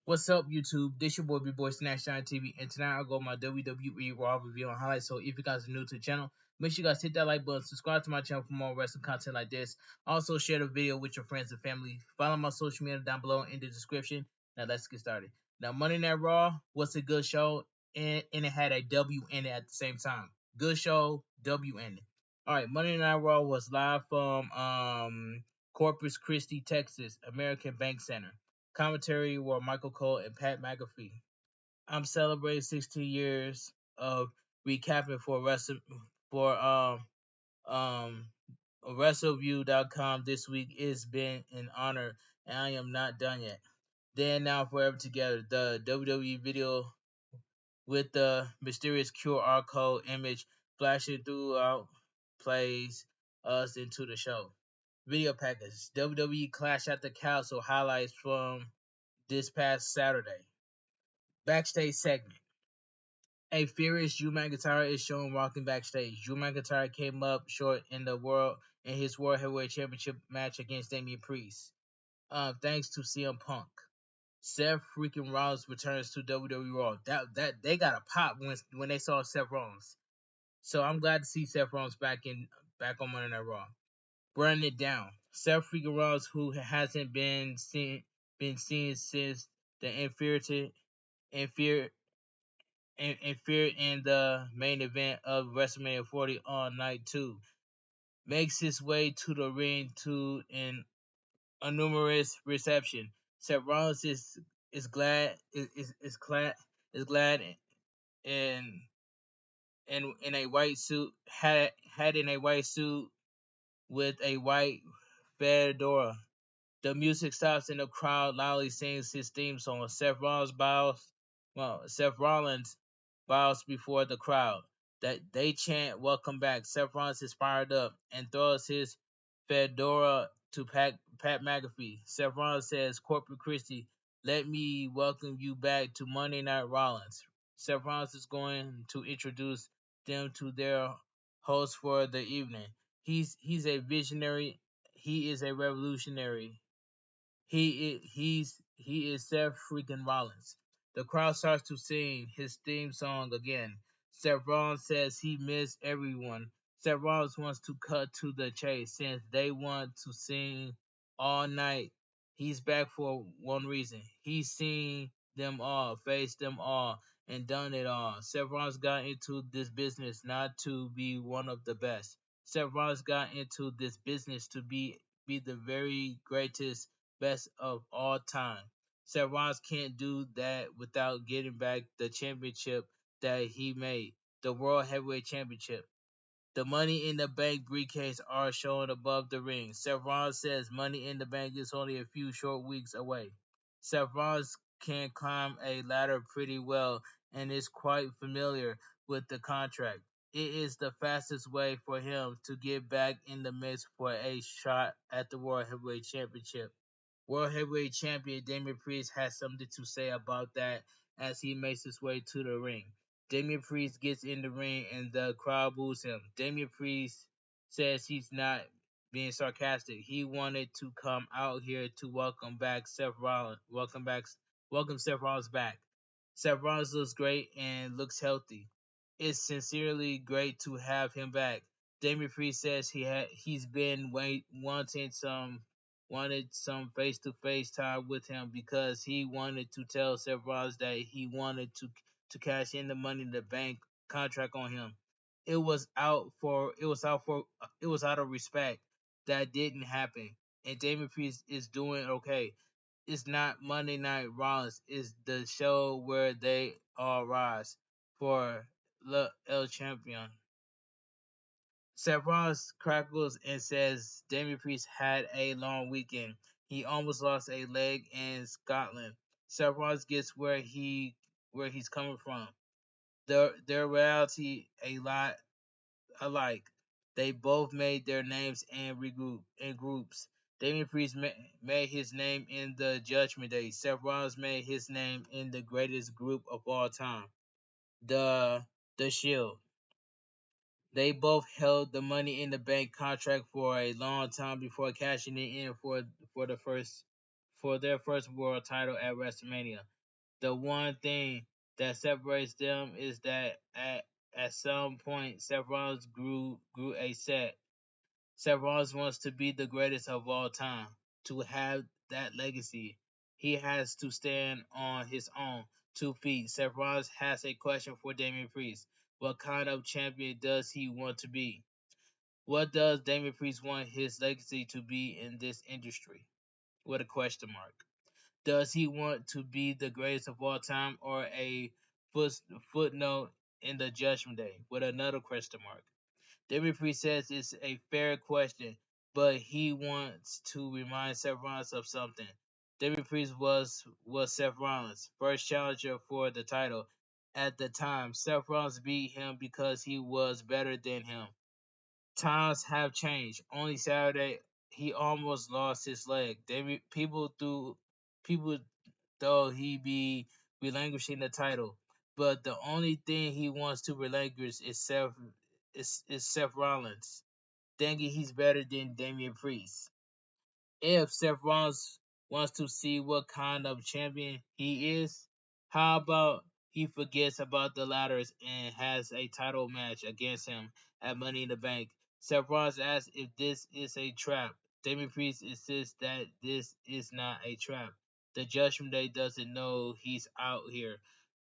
What's up, YouTube? This your boy, B Boy Snatch Shine TV, and tonight I'll go my WWE Raw review and highlights. So, if you guys are new to the channel, make sure you guys hit that like button, subscribe to my channel for more wrestling content like this. Also, share the video with your friends and family. Follow my social media down below in the description. Now, let's get started. Now, Monday Night Raw was a good show, and it had a W in it at the same time. Good show, W in it. All right, Monday Night Raw was live from Corpus Christi, Texas, American Bank Center. Commentary were Michael Cole and Pat McAfee. I'm celebrating 16 years of recapping for um WrestleView.com this week. It's been an honor, and I am not done yet. Then now forever together, the WWE video with the mysterious QR code image flashing throughout plays us into the show. Video package: WWE Clash at the Castle highlights from this past Saturday. Backstage segment. A furious Drew McIntyre is shown walking backstage. Drew McIntyre came up short in his World Heavyweight Championship match against Damian Priest. Thanks to CM Punk. Seth freaking Rollins returns to WWE Raw. That they got a pop when they saw Seth Rollins. So I'm glad to see Seth Rollins back on Monday Night Raw. Burning it down. Seth freaking Rollins, who hasn't been seen since the inferior in the main event of WrestleMania 40 on night 2, makes his way to the ring to an numerous reception. Seth Rollins is glad in in a white suit had in a white suit with a white fedora. The music stops and the crowd loudly sings his theme song. Seth Rollins bows before the crowd. That they chant "Welcome back." Seth Rollins is fired up and throws his fedora to Pat McAfee. Seth Rollins says, "Corporate Christie, let me welcome you back to Monday Night Rollins." Seth Rollins is going to introduce them to their host for the evening. He's a visionary. He is a revolutionary. He is Seth freaking Rollins. The crowd starts to sing his theme song again. Seth Rollins says he missed everyone. Seth Rollins wants to cut to the chase since they want to sing all night. He's back for one reason. He's seen them all, faced them all, and done it all. Seth Rollins got into this business not to be one of the best. Seth Rollins got into this business to be the very greatest, best of all time. Seth Rollins can't do that without getting back the championship that he made, the World Heavyweight Championship. The Money in the Bank briefcase are shown above the ring. Seth Rollins says Money in the Bank is only a few short weeks away. Seth Rollins can climb a ladder pretty well and is quite familiar with the contract. It is the fastest way for him to get back in the mix for a shot at the World Heavyweight Championship. World Heavyweight Champion Damian Priest has something to say about that as he makes his way to the ring. Damian Priest gets in the ring and the crowd boos him. Damian Priest says he's not being sarcastic. He wanted to come out here to welcome back Seth Rollins. Welcome Seth Rollins back. Seth Rollins looks great and looks healthy. It's sincerely great to have him back. Damian Priest says he's been wanted some face to face time with him because he wanted to tell Seth Rollins that he wanted to cash in the Money in the Bank contract on him. It was out of respect that didn't happen, and Damian Priest is doing okay. It's not Monday Night Rollins. It's the show where they all rise for El Champion. Seth Rollins crackles and says Damian Priest had a long weekend. He almost lost a leg in Scotland. Seth Rollins gets where he's coming from. Their reality a lot alike. They both made their names and regroup in groups. Damian Priest made his name in the Judgment Day. Seth Rollins made his name in the greatest group of all time, the the Shield. They both held the Money in the Bank contract for a long time before cashing it in for the for their first world title at WrestleMania. The one thing that separates them is that at some point Seth Rollins grew a set. Seth Rollins wants to be the greatest of all time. To have that legacy, he has to stand on his own 2 feet. Seth Rollins has a question for Damian Priest. What kind of champion does he want to be? What does Damian Priest want his legacy to be in this industry? What a question mark. Does he want to be the greatest of all time or a foot, footnote in the Judgment Day? With another question mark. David Priest says it's a fair question, but he wants to remind Seth Rollins of something. David Priest was Seth Rollins' first challenger for the title. At the time, Seth Rollins beat him because he was better than him. Times have changed. Only Saturday, he almost lost his leg. People though he be relinquishing the title, but the only thing he wants to relinquish is Seth Rollins, thinking he's better than Damian Priest. If Seth Rollins wants to see what kind of champion he is, how about he forgets about the ladders and has a title match against him at Money in the Bank? Seth Rollins asks if this is a trap. Damian Priest insists that this is not a trap. The Judgment Day doesn't know he's out here.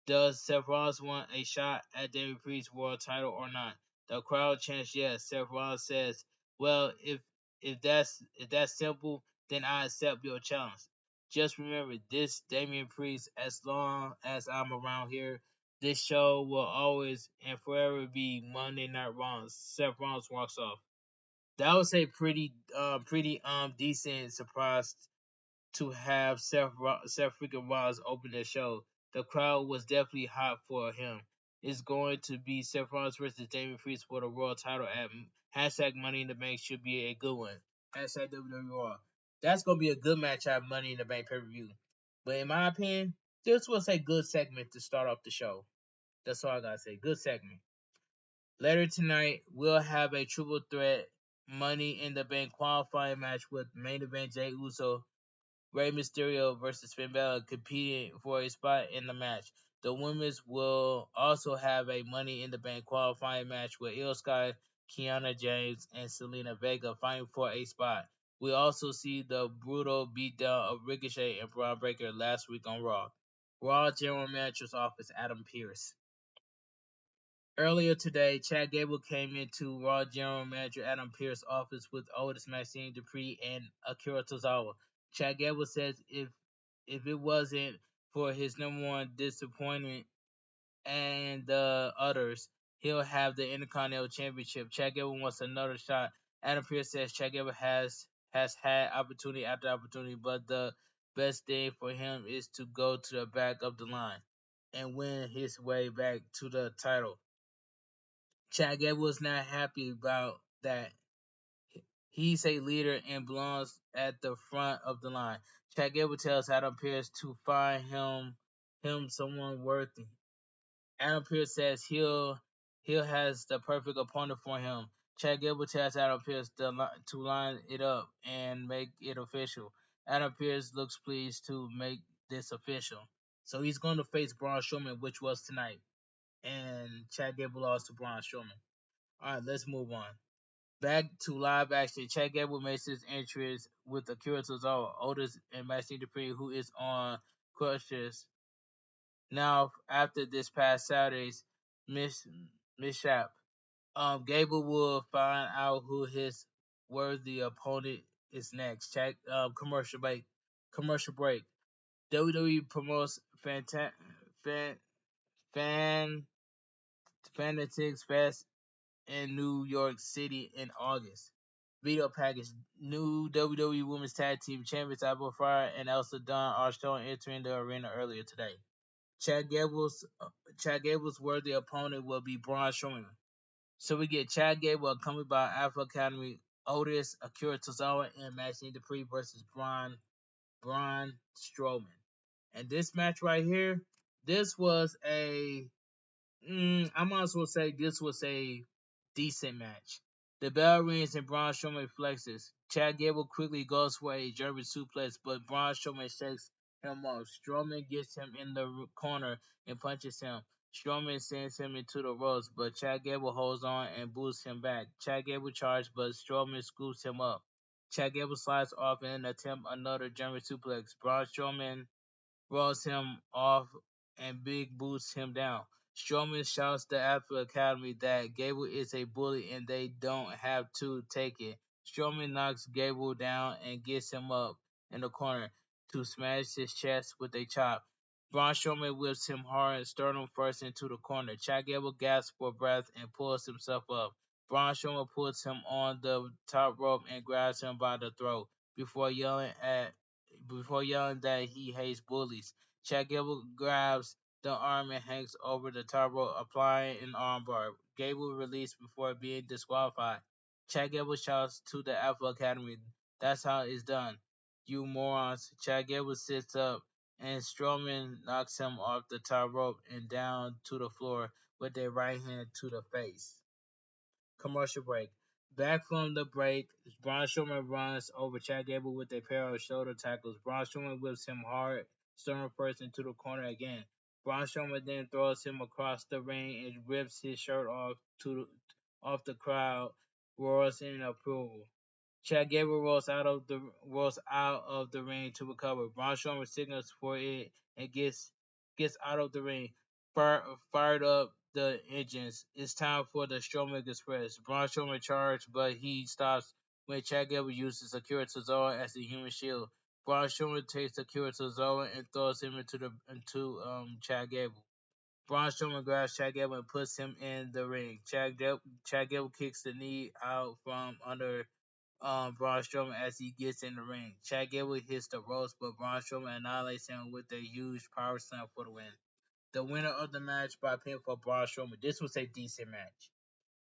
Does Seth Rollins want a shot at Damian Priest's world title or not? The crowd chants yes. Seth Rollins says, "Well, if that's simple, then I accept your challenge. Just remember this, Damian Priest, as long as I'm around here, this show will always and forever be Monday Night Raw." Seth Rollins walks off. That was a pretty decent surprise to have Seth freaking Rollins open the show. The crowd was definitely hot for him. It's going to be Seth Rollins versus Damian Priest for the world title at hashtag Money in the Bank. Should be a good one. Hashtag WWE Raw. That's gonna be a good match at Money in the Bank pay-per-view. But in my opinion, this was a good segment to start off the show. That's all I gotta say. Good segment. Later tonight, we'll have a triple threat Money in the Bank qualifying match with main event Jey Uso, Rey Mysterio versus Finn Balor competing for a spot in the match. The women's will also have a Money in the Bank qualifying match with Io Sky, Kiana James, and Selena Vega fighting for a spot. We also see the brutal beatdown of Ricochet and Braun Breaker last week on Raw. Raw General Manager's office, Adam Pearce. Earlier today, Chad Gable came into Raw General Manager Adam Pearce's office with Otis, Maxine Dupree, and Akira Tozawa. Chad Gable says if it wasn't for his number one disappointment and the others, he'll have the Intercontinental Championship. Chad Gable wants another shot. Adam Pearce says Chad Gable has had opportunity after opportunity, but the best thing for him is to go to the back of the line and win his way back to the title. Chad Gable is not happy about that. He's a leader and belongs at the front of the line. Chad Gable tells Adam Pearce to find him someone worthy. Adam Pearce says he'll has the perfect opponent for him. Chad Gable tells Adam Pearce to line it up and make it official. Adam Pearce looks pleased to make this official. So he's going to face Braun Strowman, which was tonight. And Chad Gable lost to Braun Strowman. Alright, let's move on. Back to live action. Chad Gable makes his entrance with Akira Tozawa, Otis, and Maxine Dupree, who is on crutches. Now, after this past Saturday's mishap, Gable will find out who his worthy opponent is next. Check commercial break. Commercial break. WWE promotes fan Fanatics Fest in New York City in August. Video package: new WWE Women's Tag Team Champions Apple Fire and Elsa Dawn are shown entering the arena earlier today. Chad Gable's worthy opponent will be Braun Strowman. So we get Chad Gable accompanied by Alpha Academy Otis, Akira Tozawa, and Maxine Dupree versus Braun Strowman. And this match right here, this was I might as well say this was a decent match. The bell rings and Braun Strowman flexes. Chad Gable quickly goes for a German suplex, but Braun Strowman shakes him off. Strowman gets him in the corner and punches him. Strowman sends him into the ropes, but Chad Gable holds on and boosts him back. Chad Gable charges, but Strowman scoops him up. Chad Gable slides off and attempts another German suplex. Braun Strowman rolls him off and Big boots him down. Strowman shouts the Alpha Academy that Gable is a bully and they don't have to take it. Strowman knocks Gable down and gets him up in the corner to smash his chest with a chop. Braun Strowman whips him hard, sternum first into the corner. Chad Gable gasps for breath and pulls himself up. Braun Strowman puts him on the top rope and grabs him by the throat before yelling that he hates bullies. Chad Gable grabs the arm and hangs over the top rope, applying an armbar. Gable released before being disqualified. Chad Gable shouts to the Alpha Academy, "That's how it's done, you morons." Chad Gable sits up, and Strowman knocks him off the top rope and down to the floor with a right hand to the face. Commercial break. Back from the break, Braun Strowman runs over Chad Gable with a pair of shoulder tackles. Braun Strowman whips him hard, sternum first into the corner again. Braun Strowman then throws him across the ring and rips his shirt off the crowd, roars in approval. Chad Gable rolls out of the ring to recover. Braun Strowman signals for it and gets out of the ring. Fired up the engines. It's time for the Strowman Express. Braun Strowman charges, but he stops when Chad Gable uses Akira Tozawa as the human shield. Braun Strowman takes Akira Tozawa and throws him into Chad Gable. Braun Strowman grabs Chad Gable and puts him in the ring. Chad Gable kicks the knee out from under Braun Strowman as he gets in the ring. Chad Gable hits the ropes, but Braun Strowman annihilates him with a huge power slam for the win. The winner of the match by pinfall, Braun Strowman. This was a decent match.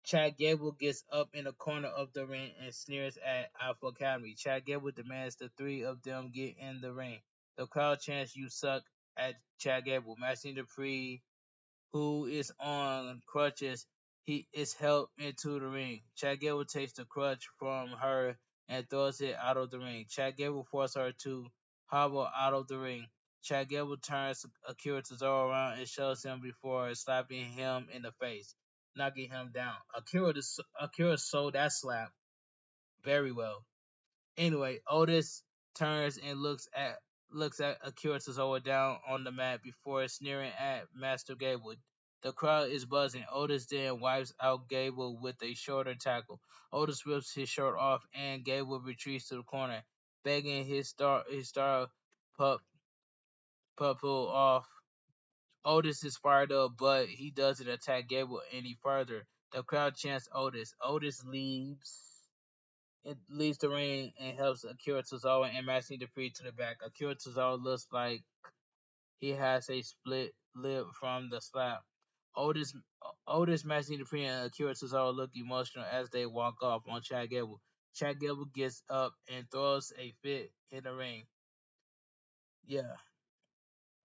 Chad Gable gets up in the corner of the ring and sneers at Alpha Academy. Chad Gable demands the three of them get in the ring. The crowd chants, "You suck," at Chad Gable. Maxine Dupree, who is on crutches, he is helped into the ring. Chad Gable takes the crutch from her and throws it out of the ring. Chad Gable forces her to hobble out of the ring. Chad Gable turns Akira Tozawa around and shoves him before slapping him in the face, knocking him down. Akira sold that slap very well. Anyway, Otis turns and looks at Akira Tozawa down on the mat before sneering at Master Gable. The crowd is buzzing. Otis then wipes out Gable with a shoulder tackle. Otis rips his shirt off and Gable retreats to the corner, begging his star pull off. Otis is fired up, but he doesn't attack Gable any further. The crowd chants Otis. Otis leaves the ring and helps Akira Tozawa and Maxine Dupree to the back. Akira Tozawa looks like he has a split lip from the slap. Otis, Otis, Maxine Dupree, and Akira Tozawa look emotional as they walk off on Chad Gable. Chad Gable gets up and throws a fit in the ring. Yeah,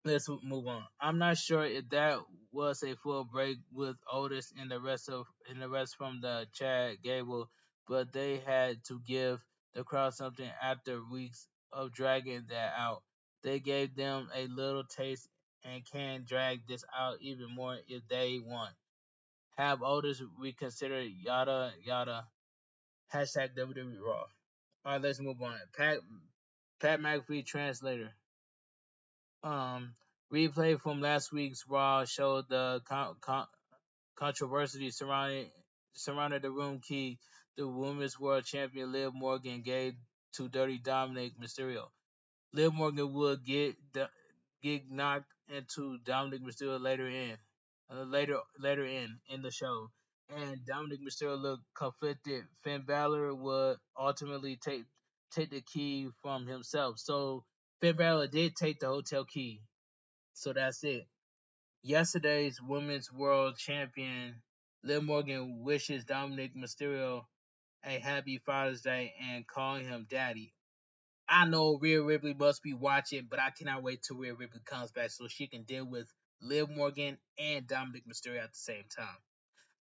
let's move on. I'm not sure if that was a full break with Otis and the rest from the Chad Gable, but they had to give the crowd something after weeks of dragging that out. They gave them a little taste and can drag this out even more if they want. Have Otis reconsider yada yada. Hashtag WWE Raw. Alright, let's move on. Pat McAfee translator. Um, Replay from last week's Raw showed the controversy surrounding the room key the Women's World Champion Liv Morgan gave to Dirty Dominic Mysterio. Liv Morgan would get knocked into Dominic Mysterio later in the show, and Dominic Mysterio looked conflicted. Finn Balor would ultimately take the key from himself. So Finn Balor did take the hotel key. So that's it. Yesterday's Women's World Champion Liv Morgan wishes Dominic Mysterio a happy Father's Day and calling him daddy. I know Rhea Ripley must be watching, but I cannot wait till Rhea Ripley comes back so she can deal with Liv Morgan and Dominic Mysterio at the same time.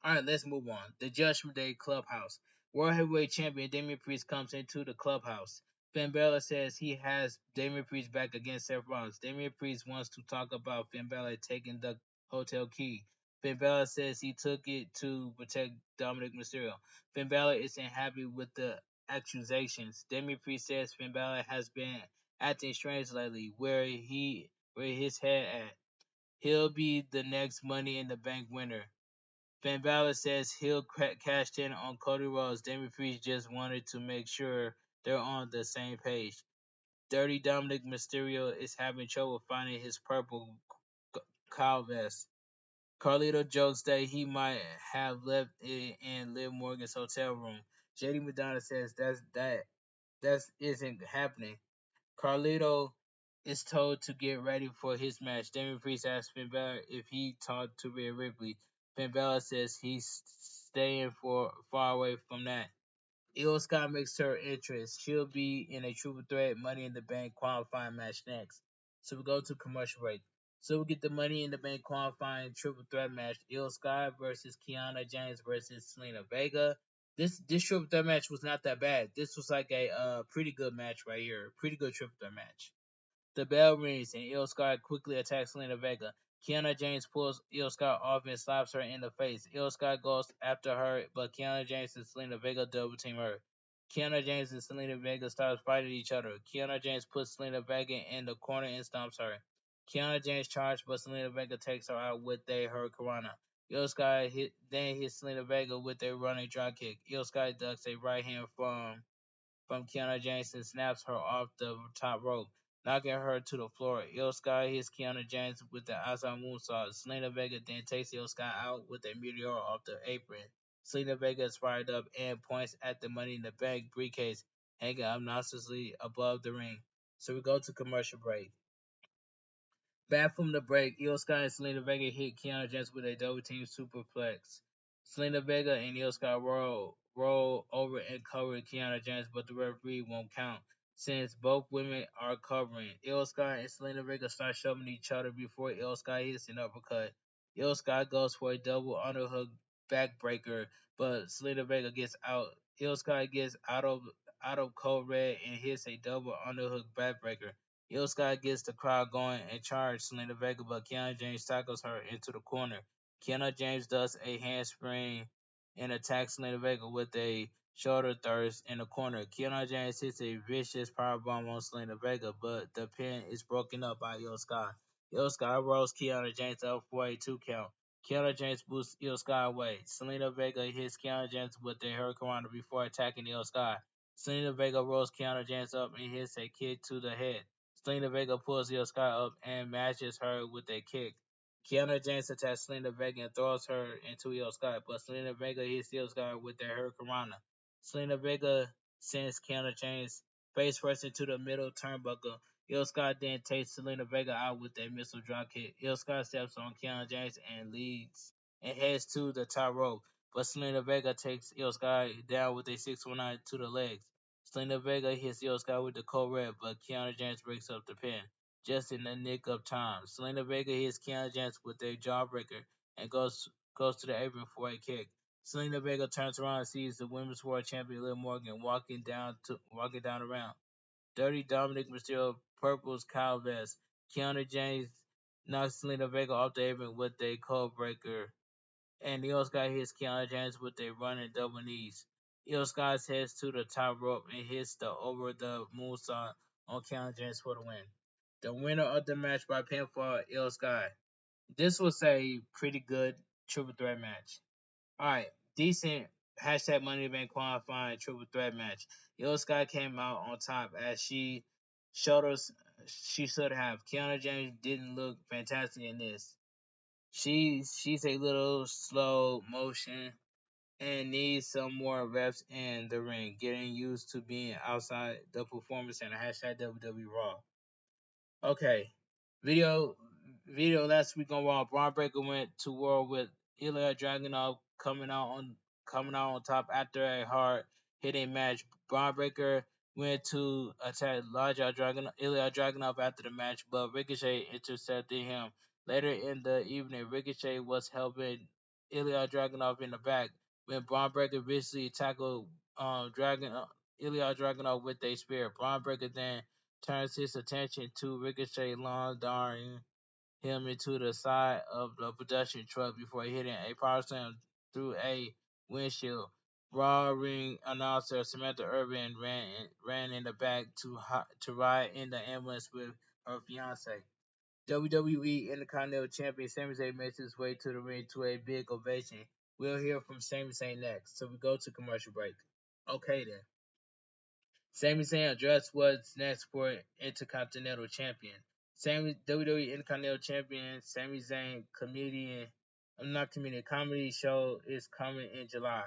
Alright, let's move on. The Judgment Day Clubhouse. World Heavyweight Champion Damian Priest comes into the clubhouse. Finn Balor says he has Damian Priest back against Seth Rollins. Damian Priest wants to talk about Finn Balor taking the hotel key. Finn Balor says he took it to protect Dominic Mysterio. Finn Balor isn't happy with the accusations. Damian Priest says Finn Balor has been acting strange lately. Where his head at? He'll be the next Money in the Bank winner. Finn Balor says he'll cash in on Cody Rhodes. Damian Priest just wanted to make sure they're on the same page. Dirty Dominic Mysterio is having trouble finding his purple cow vest. Carlito jokes that he might have left it in Liv Morgan's hotel room. JD Madonna says that isn't happening. Carlito is told to get ready for his match. Damian Priest asks Finn Balor if he talked to Rhea Ripley. Finn Balor says he's staying far away from that. Io Sky makes her entrance. She'll be in a Triple Threat Money in the Bank qualifying match next. So we go to commercial break. So we get the Money in the Bank qualifying Triple Threat match. Io Sky versus Kiana James versus Selena Vega. This Triple Threat match was not that bad. This was like a pretty good match right here. Pretty good Triple Threat match. The bell rings and Io Sky quickly attacks Selena Vega. Kiana James pulls Io Sky off and slaps her in the face. Io Sky goes after her, but Kiana James and Selena Vega double team her. Kiana James and Selena Vega start fighting each other. Kiana James puts Selena Vega in the corner and stomps her. Kiana James charges, but Selena Vega takes her out with a hurricanrana. Io Sky then hits Selena Vega with a running drop kick. Io Sky ducks a right hand from Kiana James and snaps her off the top rope, knocking her to the floor. Io Sky hits Kiana James with the outside moonsault. Selena Vega then takes Io Sky out with a meteor off the apron. Selena Vega is fired up and points at the Money in the Bank briefcase hanging obnoxiously above the ring. So we go to commercial break. Back from the break, Io Sky and Selena Vega hit Kiana James with a double team superplex. Selena Vega and Io Sky roll over and cover Kiana James, but the referee won't count since both women are covering. Io Sky and Selena Vega start shoving each other before Io Sky hits an uppercut. Io Sky goes for a double underhook backbreaker, but Selena Vega gets out. Io Sky gets out of code red and hits a double underhook backbreaker. Io Sky gets the crowd going and charges Selena Vega, but Kiana James tackles her into the corner. Kiana James does a handspring and attacks Selena Vega with a shoulder thrust in the corner. Kiana James hits a vicious powerbomb on Selena Vega, but the pin is broken up by Io Sky. Io Sky rolls Kiana James up for a 2 count. Kiana James boosts Io Sky away. Selena Vega hits Kiana James with a hurricanrana before attacking Io Sky. Selena Vega rolls Kiana James up and hits a kick to the head. Selena Vega pulls Io Sky up and matches her with a kick. Kiana James attacks Selena Vega and throws her into Io Sky, but Selena Vega hits Io Sky with a hurricanrana. Selena Vega sends Kiana James face first into the middle turnbuckle. Io Sky then takes Selena Vega out with a missile dropkick. Io Sky steps on Kiana James and leads and heads to the top rope, but Selena Vega takes Io Sky down with a 619 to the legs. Selena Vega hits Io Sky with the cold red, but Kiana James breaks up the pin just in the nick of time. Selena Vega hits Kiana James with a jawbreaker and goes to the apron for a kick. Selena Vega turns around and sees the Women's World Champion Liv Morgan walking down the ramp. Dirty Dominic Mysterio purples cow vest. Kiana James knocks Selena Vega off the apron with a cold breaker, and Io Sky hits Kiana James with a running double knees. Io Sky heads to the top rope and hits the over the moonsault on Kiana James for the win. The winner of the match by pinfall, Io Sky. This was a pretty good triple threat match. Alright, decent hashtag Money in the Bank qualifying triple threat match. Io Sky came out on top as she showed us she should have. Kiana James didn't look fantastic in this. She's a little slow motion and needs some more reps in the ring, getting used to being outside the performance and hashtag WWE Raw. Okay. Video last week on Raw, Braun Breaker went to war with Ilya Dragunov coming out on top after a hard hitting match. Braun Breaker went to attack Ilya Dragunov after the match, but Ricochet intercepted him. Later in the evening, Ricochet was helping Ilya Dragunov in the back when Braun Breaker viciously tackled Dragon Ilya Dragunov with a spear. Braun Breaker then turns his attention to Ricochet lawn darting him into the side of the production truck before hitting a power slam through a windshield. Raw ring announcer Samantha Urban ran in the back to ride in the ambulance with her fiance. WWE Intercontinental Champion Sami Zayn makes his way to the ring to a big ovation. We'll hear from Sami Zayn next, so we go to commercial break. Okay then. Sami Zayn addressed what's next for Intercontinental Champion. WWE Intercontinental Champion Sami Zayn comedy show is coming in July.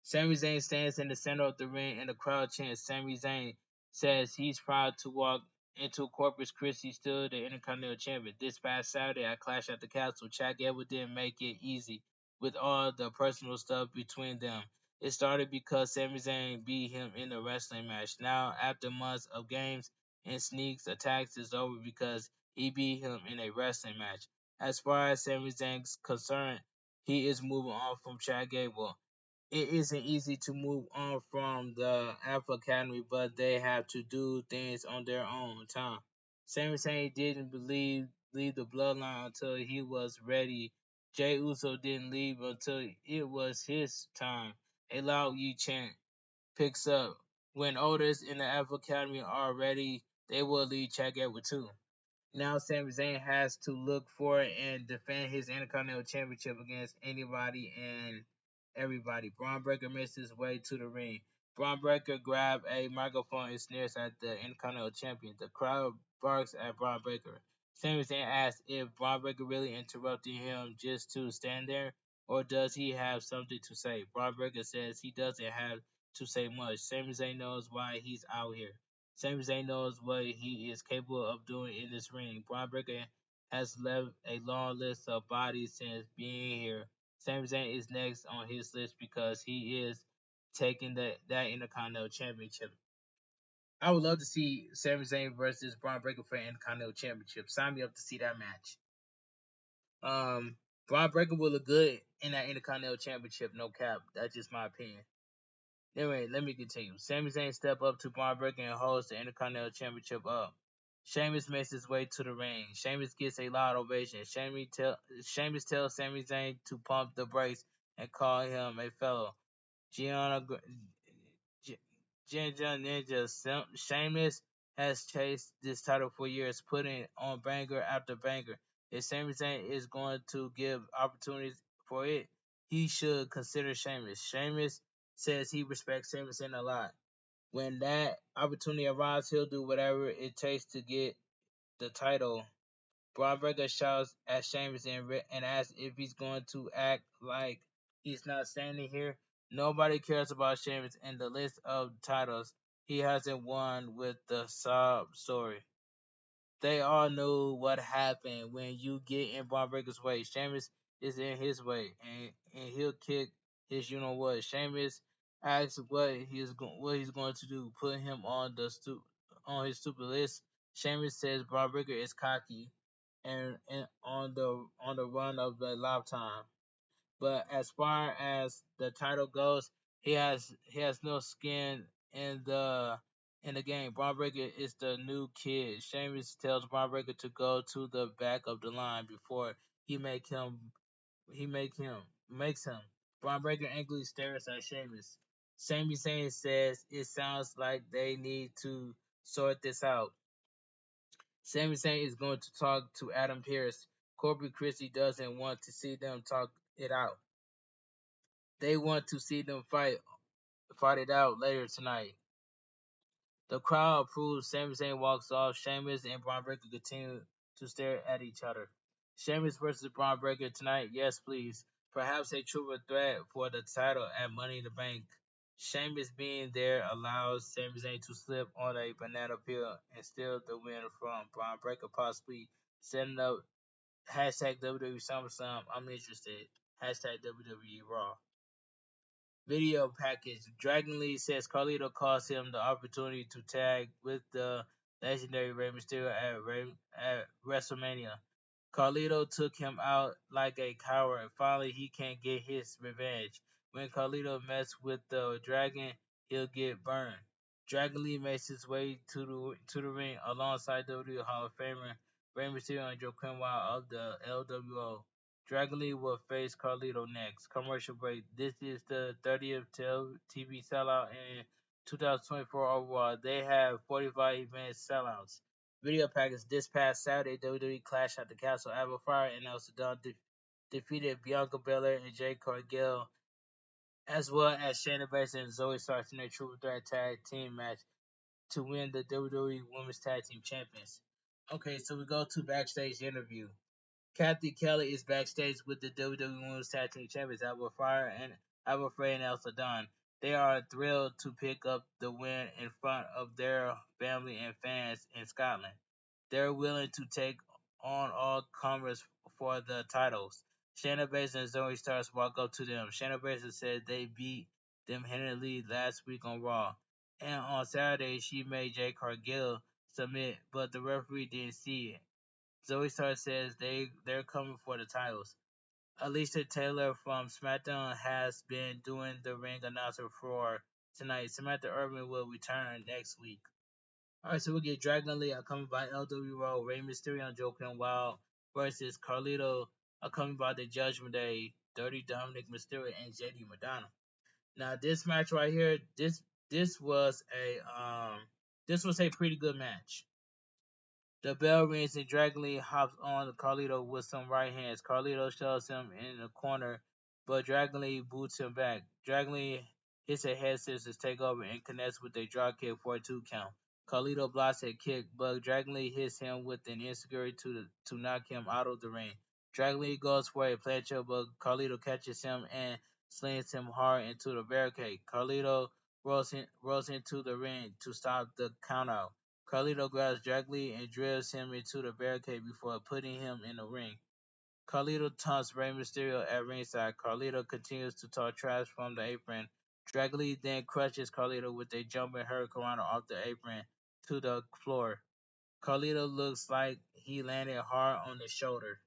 Sami Zayn stands in the center of the ring and the crowd chants. Sami Zayn says he's proud to walk into Corpus Christi still the Intercontinental Champion. This past Saturday at Clash at the Castle, Chad Gable didn't make it easy with all the personal stuff between them. It started because Sami Zayn beat him in a wrestling match. Now, after months of games and sneaks attacks, is over because he beat him in a wrestling match. As far as Sami Zayn's concerned, he is moving on from Chad Gable. It isn't easy to move on from the Alpha Academy, but they have to do things on their own time. Sami Zayn didn't leave the bloodline until he was ready. Jey Uso didn't leave until it was his time. A loud Yi chant picks up. When Otis and the Alpha Academy are ready, they will leave Chad Gable too. Now Sami Zayn has to look for and defend his Intercontinental Championship against anybody and everybody. Braun Breaker makes his way to the ring. Braun Breaker grabs a microphone and sneers at the Intercontinental Champion. The crowd barks at Braun Breaker. Sami Zayn asks if Braun Breaker really interrupted him just to stand there, or does he have something to say? Braun Breaker says he doesn't have to say much. Sami Zayn knows why he's out here. Sami Zayn knows what he is capable of doing in this ring. Braun Breaker has left a long list of bodies since being here. Sami Zayn is next on his list because he is taking that Intercontinental Championship. I would love to see Sami Zayn versus Braun Breaker for Intercontinental Championship. Sign me up to see that match. Braun Breaker will look good in that Intercontinental Championship, no cap. That's just my opinion. Anyway, let me continue. Sami Zayn step up to Braun Breaker and holds the Intercontinental Championship up. Sheamus makes his way to the ring. Sheamus gets a loud ovation. Sheamus tells Sami Zayn to pump the brakes and call him a fellow. Gianna Ninja Sheamus has chased this title for years, putting on banger after banger. If Sami Zayn is going to give opportunities for it, he should consider Sheamus. Sheamus says he respects Sami Zayn a lot. When that opportunity arrives, he'll do whatever it takes to get the title. Braun Breaker shouts at Sheamus and asks if he's going to act like he's not standing here. Nobody cares about Sheamus in the list of titles. He hasn't won with the sob story. They all knew what happened when you get in Braun Breaker's way. Sheamus is in his way, and he'll kick his you know what. Sheamus asks what he's going to do. Put him on on his stupid list. Sheamus says Braun Breaker is cocky and on the run of the lifetime. But as far as the title goes, he has no skin in the game. Braun Breaker is the new kid. Sheamus tells Braun Breaker to go to the back of the line before he make him he make him makes him. Braun Breaker angrily stares at Sheamus. Sami Zayn says it sounds like they need to sort this out. Sami Zayn is going to talk to Adam Pearce. Corporate Christie doesn't want to see them talk it out. They want to see them fight it out later tonight. The crowd approves. Sami Zayn walks off. Sheamus and Braun Breaker continue to stare at each other. Sheamus versus Braun Breaker tonight? Yes, please. Perhaps a truer threat for the title at Money in the Bank. Sheamus being there allows Sami Zayn to slip on a banana peel and steal the win from Braun Breaker, possibly setting up hashtag WWE SummerSlam. I'm interested. Hashtag WWE Raw. Video package. Dragon Lee says Carlito cost him the opportunity to tag with the legendary Rey Mysterio at WrestleMania. Carlito took him out like a coward. Finally, he can get his revenge. When Carlito mess with the Dragon, he'll get burned. Dragon Lee makes his way to the ring alongside WWE Hall of Famer Rey Mysterio and Joaquin Wild of the LWO. Dragon Lee will face Carlito next. Commercial break. This is the 30th TV sellout in 2024 overall. They have 45 event sellouts. Video package this past Saturday, WWE Clash at the Castle. Ava Fire and El Sedon defeated Bianca Belair and Jade Cargill, as well as Shayna Baszler and Zoe Starks in a Triple Threat Tag Team match to win the WWE Women's Tag Team Champions. Okay, so we go to backstage interview. Kathy Kelly is backstage with the WWE Women's Tag Team Champions Alba Fire and Alba Frey and Elsa Dawn. They are thrilled to pick up the win in front of their family and fans in Scotland. They're willing to take on all comers for the titles. Shayna Baszler and Zoe Starks walk up to them. Shayna Baszler said they beat them handily last week on Raw. And on Saturday, she made Jade Cargill submit, but the referee didn't see it. Zoe Starks says they're coming for the titles. Alicia Taylor from SmackDown has been doing the ring announcer for tonight. Samantha Irvin will return next week. Alright, so we get Dragon Lee accompanied by LWO, Rey Mysterio and Joaquin Wild versus Carlito accompanied by the Judgment Day, Dirty Dominic Mysterio and JD Madonna. Now this match right here, this was a pretty good match. The bell rings and Dragon Lee hops on Carlito with some right hands. Carlito shoves him in the corner, but Dragon Lee boots him back. Dragon Lee hits a head scissors takeover and connects with a dropkick for a 2 count. Carlito blocks a kick, but Dragon Lee hits him with an insecurity to knock him out of the ring. Dragon Lee goes for a plancha, but Carlito catches him and slings him hard into the barricade. Carlito rolls into the ring to stop the countout. Carlito grabs Dragon Lee and drills him into the barricade before putting him in the ring. Carlito taunts Rey Mysterio at ringside. Carlito continues to talk trash from the apron. Dragon Lee then crushes Carlito with a jumping hurricanrana off the apron to the floor. Carlito looks like he landed hard on the shoulder.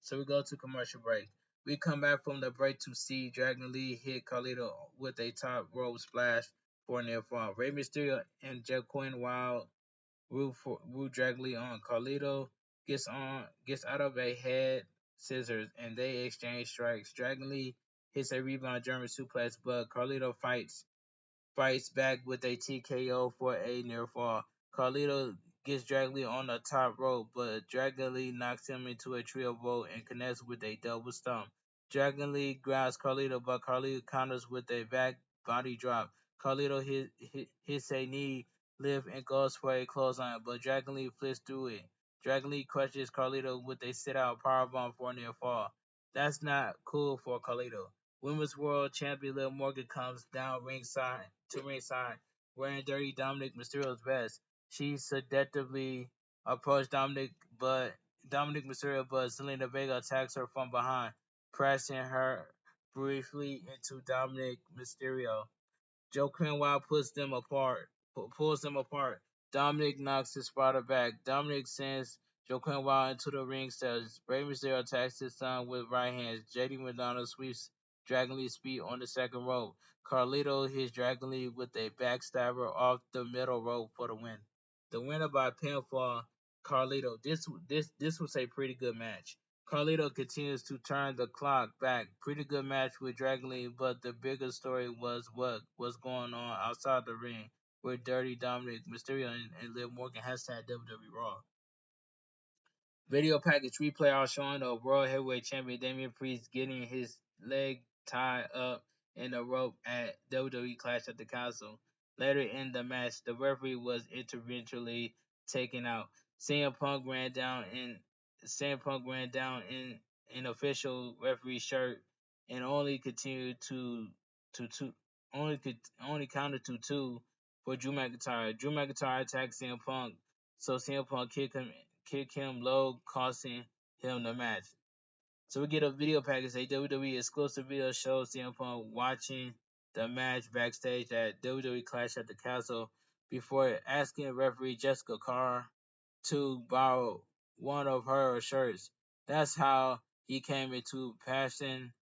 So we go to commercial break. We come back from the break to see Dragon Lee hit Carlito with a top rope splash for a near fall. Rey Mysterio and Joaquin Wild root Dragon Lee on. Carlito gets out of a head scissors and they exchange strikes. Dragon Lee hits a rebound German suplex, but Carlito fights back with a TKO for a near fall. Carlito gets Dragon Lee on the top rope, but Dragon Lee knocks him into a trio roll and connects with a double stomp. Dragon Lee grabs Carlito, but Carlito counters with a back body drop. Carlito hits a knee lift and goes for a clothesline, but Dragon Lee flips through it. Dragon Lee crushes Carlito with a sit-out powerbomb for a near fall. That's not cool for Carlito. Women's World Champion Liv Morgan comes down ringside wearing Dirty Dominic Mysterio's vest. She seductively approached Dominic Mysterio, but Zelina Vega attacks her from behind, pressing her briefly into Dominic Mysterio. Joaquin Wild pulls them apart. Dominic knocks his spotter back. Dominic sends Joaquin Wild into the ring steps. Rey Mysterio attacks his son with right hands. JD Madonna sweeps Dragon Lee's feet on the second rope. Carlito hits Dragon Lee with a backstabber off the middle rope for the win. The winner by pinfall, Carlito. This was a pretty good match. Carlito continues to turn the clock back. Pretty good match with Dragon Lee, but the bigger story was what was going on outside the ring with Dirty Dominic Mysterio and Liv Morgan hashtag WWE Raw. Video package replay are showing the World Heavyweight Champion Damian Priest getting his leg tied up in the rope at WWE Clash at the Castle. Later in the match, the referee was interventionally taken out. CM Punk ran down in an official referee shirt and only continued only counted to 2 for Drew McIntyre. Drew McIntyre attacked CM Punk, so CM Punk kicked him low, costing him the match. So we get a video package. A WWE exclusive video shows CM Punk watching the match backstage at WWE Clash at the Castle before asking referee Jessica Carr to borrow one of her shirts. That's how he came into passion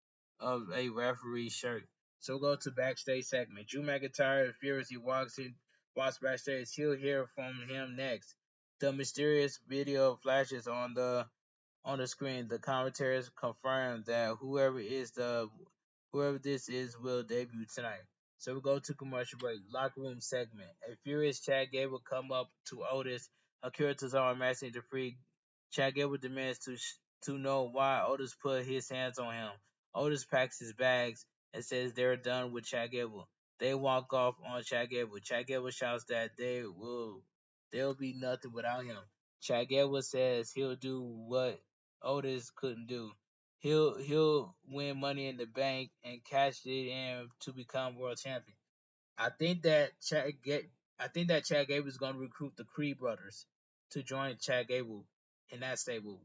of a referee shirt. So we'll go to backstage segment. Drew McIntyre furiously walks backstage. He'll hear from him next. The mysterious video flashes on the screen. The commentators confirm that whoever this is will debut tonight. So we go to commercial break. Locker room segment. A furious Chad Gable come up to Otis. Akira Tozawa matching the free. Chad Gable demands to know why Otis put his hands on him. Otis packs his bags and says they're done with Chad Gable. They walk off on Chad Gable. Chad Gable shouts that they'll be nothing without him. Chad Gable says he'll do what Otis couldn't do. He'll win Money in the Bank and cash it in to become world champion. I think that I think that Chad Gable is going to recruit the Creed brothers to join Chad Gable in that stable,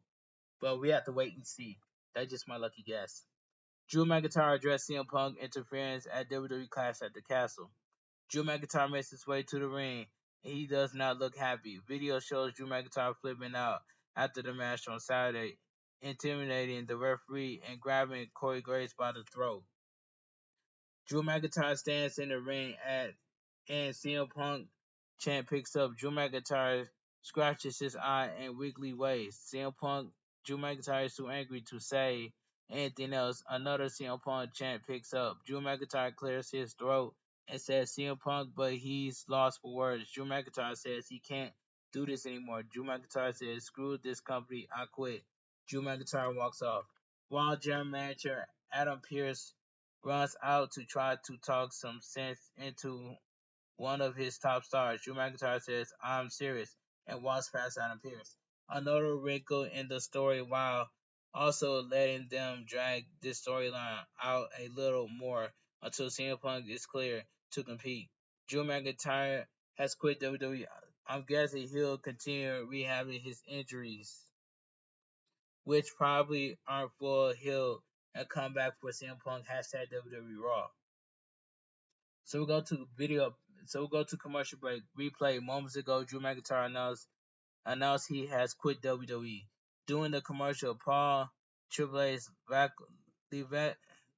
but we have to wait and see. That's just my lucky guess. Drew McIntyre addressed CM Punk interference at WWE Clash at the Castle. Drew McIntyre makes his way to the ring, and he does not look happy. Video shows Drew McIntyre flipping out after the match on Saturday, intimidating the referee and grabbing Corey Graves by the throat. Drew McIntyre stands in the ring and CM Punk chant picks up. Drew McIntyre scratches his eye in wiggly ways. CM Punk, Drew McIntyre is too angry to say anything else. Another CM Punk chant picks up. Drew McIntyre clears his throat and says CM Punk, but he's lost for words. Drew McIntyre says he can't do this anymore. Drew McIntyre says, screw this company, I quit. Drew McIntyre walks off. While general manager Adam Pearce runs out to try to talk some sense into one of his top stars. Drew McIntyre says, I'm serious, and walks past Adam Pearce. Another wrinkle in the story while also letting them drag this storyline out a little more until CM Punk is clear to compete. Drew McIntyre has quit WWE. I'm guessing he'll continue rehabbing his injuries, which probably aren't full. He'll come back for CM Punk hashtag WWE Raw. So we go to video. So we go to commercial break. Replay moments ago. Drew McIntyre announced he has quit WWE. During the commercial, Paul Triple H's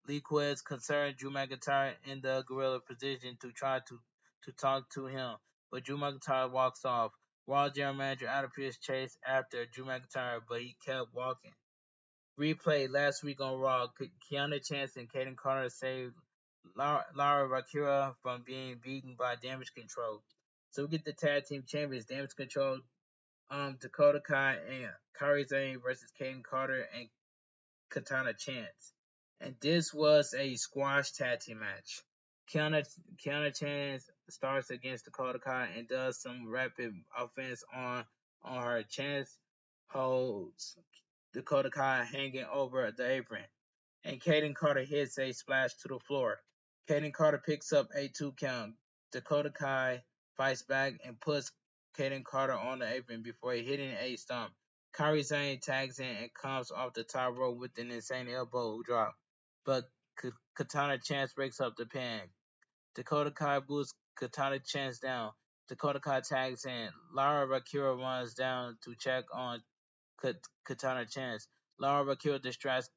Liquid's concerned Drew McIntyre in the gorilla position to try to talk to him, but Drew McIntyre walks off. Raw general manager Adam Pearce chased after Drew McIntyre, but he kept walking. Replay last week on Raw. Kiana Chance and Kaden Carter saved Lara Rakira from being beaten by Damage Control. So we get the tag team champions, Damage Control, Dakota Kai and Kairi Sane versus Kaden Carter and Katana Chance. And this was a squash tag team match. Kiana Chance starts against Dakota Kai and does some rapid offense on her. Chance holds Dakota Kai hanging over the apron, and Kaden Carter hits a splash to the floor. Kaden Carter picks up a 2 count. Dakota Kai fights back and puts Kaden Carter on the apron before hitting a stomp. Kairi Sane tags in and comes off the top rope with an insane elbow drop, but Katana Chance breaks up the pin. Dakota Kai boosts Katana Chance down. Dakota Kai tags in. Lara Rakira runs down to check on Katana Chance. Lara Rakira distracts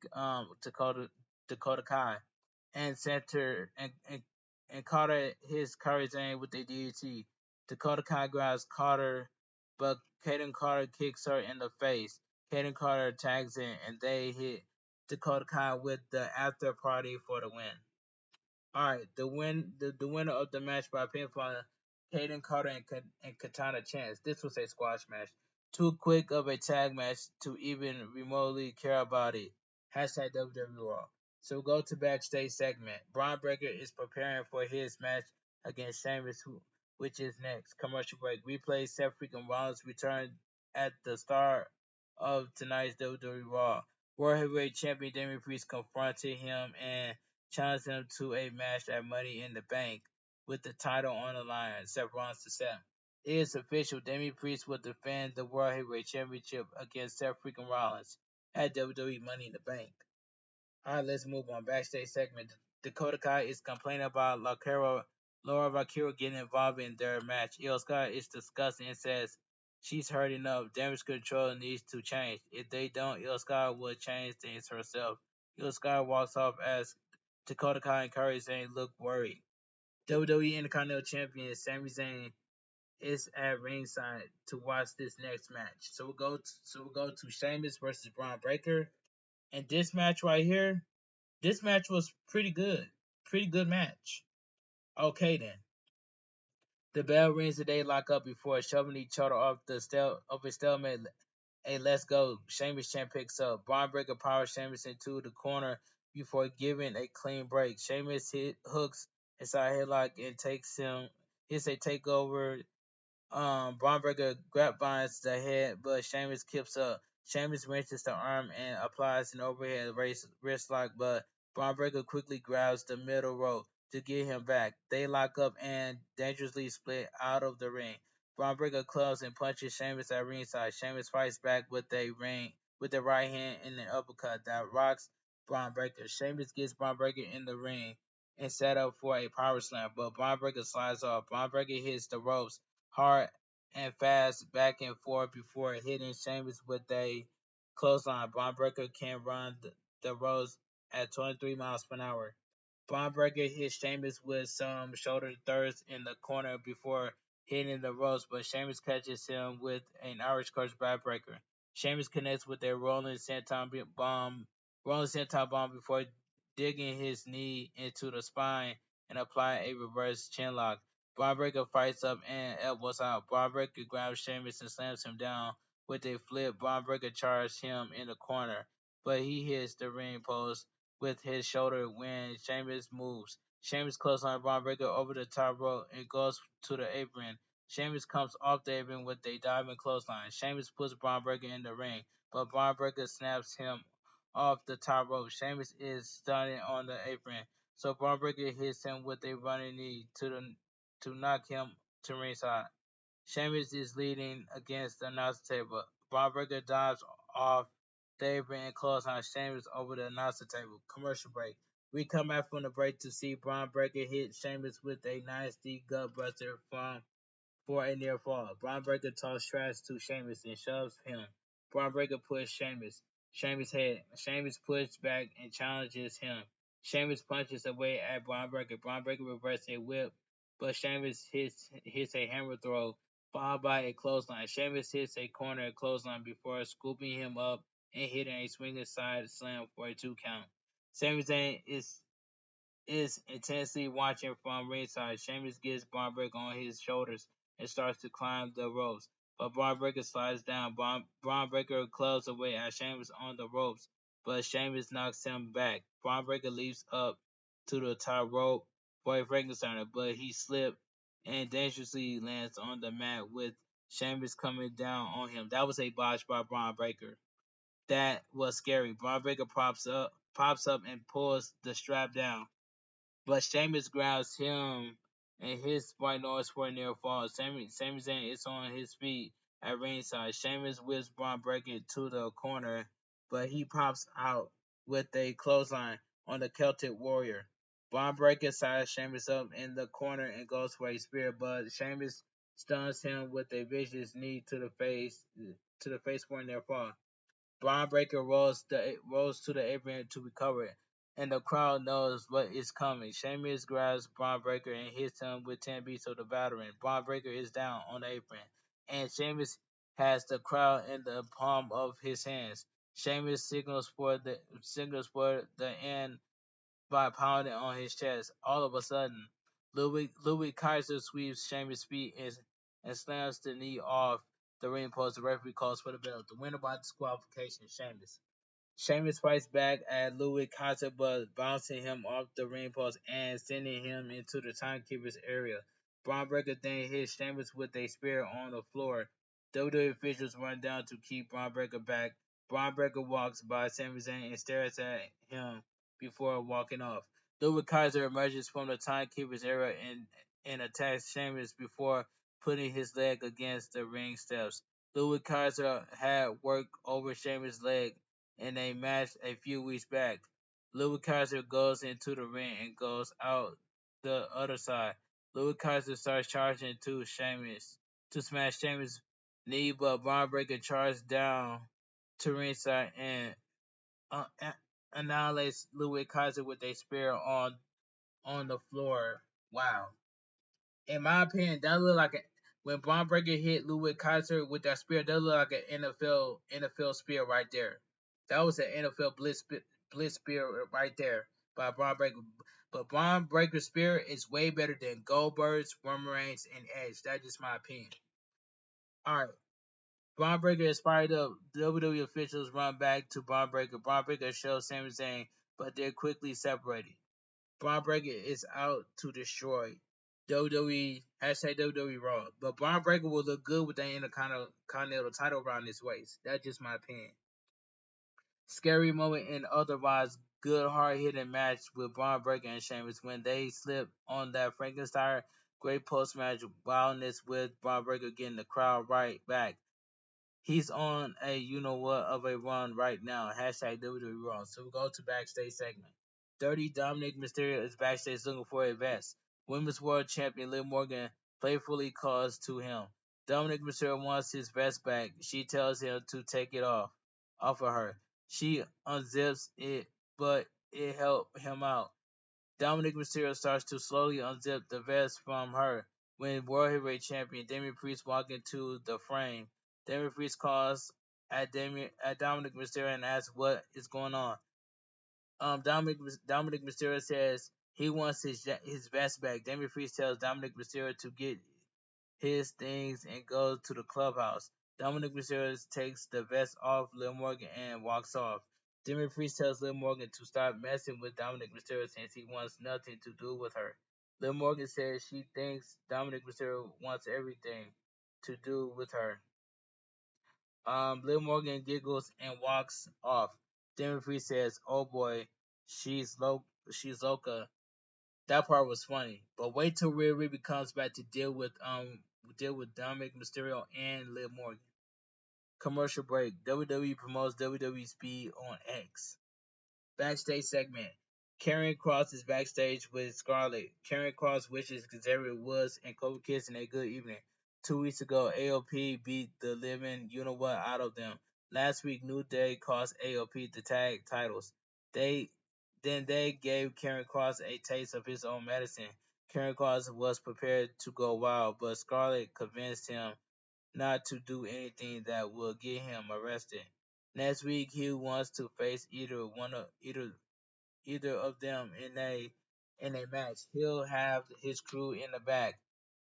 Dakota Kai and center and Carter hits Kairi Sane with a DDT. Dakota Kai grabs Carter, but Kaden Carter kicks her in the face. Kaden Carter tags in and they hit Dakota Kai with the after party for the win. Alright, the winner of the match by pinfall, Kaden Carter and Katana Chance. This was a squash match. Too quick of a tag match to even remotely care about it. Hashtag WWE Raw. So we'll go to backstage segment. Braun Breaker is preparing for his match against Sheamus, which is next. Commercial break. Replay Seth freaking Rollins return at the start of tonight's WWE Raw. World Heavyweight Champion Damian Priest confronted him and challenged him to a match at Money in the Bank with the title on the line. Seth Rollins to Seth. It is official. Damian Priest will defend the World Heavyweight Championship against Seth freaking Rollins at WWE Money in the Bank. Alright, let's move on. Backstage segment. Dakota Kai is complaining about Laura Rakira getting involved in their match. Io Sky is disgusting and says she's heard enough. Damage Control needs to change. If they don't, Io Sky will change things herself. Io Sky walks off as Dakota Kai and Curry Zane look worried. WWE Intercontinental Champion Sami Zayn is at ringside to watch this next match. So we'll go to Sheamus versus Braun Breaker. And this match right here, this match was pretty good. Pretty good match. Okay then. The bell rings and they lock up before shoving each other off of a stalemate. Hey, let's go. Sheamus champ picks up. Braun Breaker powers Sheamus into the corner before giving a clean break. Sheamus hooks inside headlock and takes him. Hits a takeover. Braun Breaker grabs the head, but Sheamus keeps up. Sheamus wrenches the arm and applies an overhead wrist lock, but Braun Breaker quickly grabs the middle rope to get him back. They lock up and dangerously split out of the ring. Braun Breaker clubs and punches Sheamus at ringside. Sheamus fights back with the right hand and an uppercut that rocks Braun Breaker. Sheamus gets Braun Breaker in the ring and set up for a power slam, but Braun Breaker slides off. Braun Breaker hits the ropes hard and fast back and forth before hitting Sheamus with a clothesline. Braun Breaker can run the ropes at 23 miles per hour. Braun Breaker hits Sheamus with some shoulder thrusts in the corner before hitting the ropes, but Sheamus catches him with an Irish curse backbreaker. Sheamus connects with a rolling senton bomb before digging his knee into the spine and applying a reverse chinlock. Braun Breaker fights up and elbows out. Braun Breaker grabs Sheamus and slams him down with a flip. Braun Breaker charges him in the corner, but he hits the ring post with his shoulder when Sheamus moves. Sheamus clothesline Braun Breaker over the top rope and goes to the apron. Sheamus comes off the apron with a diving clothesline. Sheamus puts Braun Breaker in the ring, but Braun Breaker snaps him off the top rope. Sheamus is standing on the apron, so Braun Breaker hits him with a running knee to knock him to ringside. Sheamus is leading against the announcer table. Braun Breaker dives off the apron and clothesline Sheamus over the announcer table. Commercial break. We come back from the break to see Braun Breaker hit Sheamus with a nasty gut buster from for a near fall. Braun Breaker tosses trash to Sheamus and shoves him. Braun Breaker pushes Sheamus. Sheamus head. Sheamus pushes back and challenges him. Sheamus punches away at Braun Breaker. Braun Breaker reverses a whip, but Sheamus hits a hammer throw, followed by a clothesline. Sheamus hits a corner clothesline before scooping him up and hitting a swinging side slam for a 2 count. Sami Zayn is intensely watching from ringside. Sheamus gets Braun Breaker on his shoulders and starts to climb the ropes, but Braun Breaker slides down. Braun Breaker clubs away at Sheamus on the ropes, but Sheamus knocks him back. Braun Breaker leaps up to the top rope for a Frankensteiner, but he slips and dangerously lands on the mat with Sheamus coming down on him. That was a botch by Braun Breaker. That was scary. Braun Breaker pops up and pulls the strap down, but Sheamus grabs him and hits White Noise for a near fall. Sami Zayn is on his feet at ringside. Sheamus whips Braun Breaker to the corner, but he pops out with a clothesline on the Celtic Warrior. Braun Breaker sizes Sheamus up in the corner and goes for a spear, but Sheamus stuns him with a vicious knee to the face for a near fall. Braun Breaker rolls to the apron to recover it, and the crowd knows what is coming. Sheamus grabs Braun Breaker and hits him with 10 beats of the veteran. Braun Breaker is down on the apron, and Sheamus has the crowd in the palm of his hands. Sheamus signals for the end by pounding on his chest. All of a sudden, Louis Kaiser sweeps Sheamus' feet and slams the knee off the ring post. The referee calls for the bell. The winner by disqualification, Sheamus. Sheamus fights back at Louis Kaiser, but bouncing him off the ring post and sending him into the timekeeper's area. Braun Breaker then hits Sheamus with a spear on the floor. WWE officials run down to keep Braun Breaker back. Braun Breaker walks by Sami Zayn and stares at him before walking off. Louis Kaiser emerges from the timekeeper's area and attacks Sheamus before putting his leg against the ring steps. Louis Kaiser had worked over Sheamus' leg in a match a few weeks back. Louis Kaiser goes into the ring and goes out the other side. Louis Kaiser starts charging to Sheamus to smash Sheamus' knee, but Braun Breaker charges down to ringside and annihilates Ludwig Kaiser with a spear on the floor. Wow. In my opinion, that looked like when Braun Breaker hit Ludwig Kaiser with that spear, that looked like an NFL spear right there. That was an NFL blitz spear right there by Braun Breaker. But Braun Breaker's spear is way better than Goldberg's, Roman Reigns, and Edge. That's just my opinion. All right. Braun Breaker inspired the WWE officials run back to Braun Breaker. Braun Breaker shows Sami Zayn, but they're quickly separated. Braun Breaker is out to destroy WWE #WWE Raw. But Braun Breaker will look good with that Intercontinental title around his waist. That's just my opinion. Scary moment in otherwise good hard hitting match with Braun Breaker and Sheamus when they slip on that Frankenstein. Great post match wildness with Braun Breaker getting the crowd right back. He's on a you know what of a run right now. #WWE Raw. So we go to backstage segment. Dirty Dominic Mysterio is backstage looking for a vest. Women's World Champion Liv Morgan playfully calls to him. Dominic Mysterio wants his vest back. She tells him to take it off of her. She unzips it, but it helped him out. Dominic Mysterio starts to slowly unzip the vest from her when World Heavyweight Champion Damian Priest walks into the frame. Damian Priest calls at Dominic Mysterio and asks what is going on. Dominic Mysterio says he wants his vest back. Damian Priest tells Dominic Mysterio to get his things and goes to the clubhouse. Dominic Mysterio takes the vest off Liv Morgan and walks off. Damian Priest tells Liv Morgan to stop messing with Dominic Mysterio since he wants nothing to do with her. Liv Morgan says she thinks Dominic Mysterio wants everything to do with her. Liv Morgan giggles and walks off. Damian Priest says, "Oh boy, she's loca." That part was funny, but wait till Rhea Ripley comes back to deal with Dominic Mysterio and Liv Morgan. Commercial break. WWE promotes WWE Speed on X. Backstage segment. Karrion Kross is backstage with Scarlett. Karrion Kross wishes Xavier Woods and Kofi Kingston a good evening. 2 weeks ago, AOP beat the living you-know-what out of them. Last week, New Day cost AOP the tag titles. They gave Karrion Kross a taste of his own medicine. Karrion Kross was prepared to go wild, but Scarlett convinced him not to do anything that would get him arrested. Next week, he wants to face either of them in a match. He'll have his crew in the back.